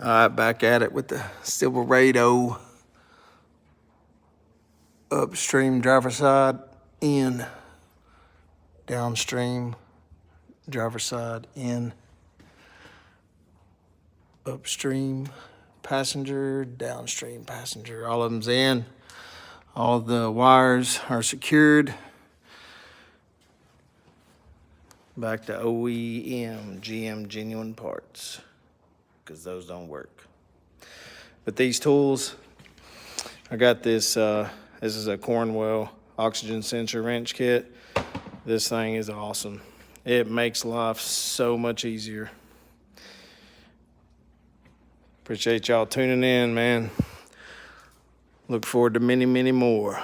All right, back at it with the Silverado. Upstream driver side in, downstream driver side in, upstream passenger, downstream passenger. All of them's in. All the wires are secured. Back to OEM, GM genuine parts, because those don't work. But these tools, I got this, this is a Cornwell oxygen sensor wrench kit. This thing is awesome. It makes life so much easier. Appreciate y'all tuning in, man. Look forward to many, many more.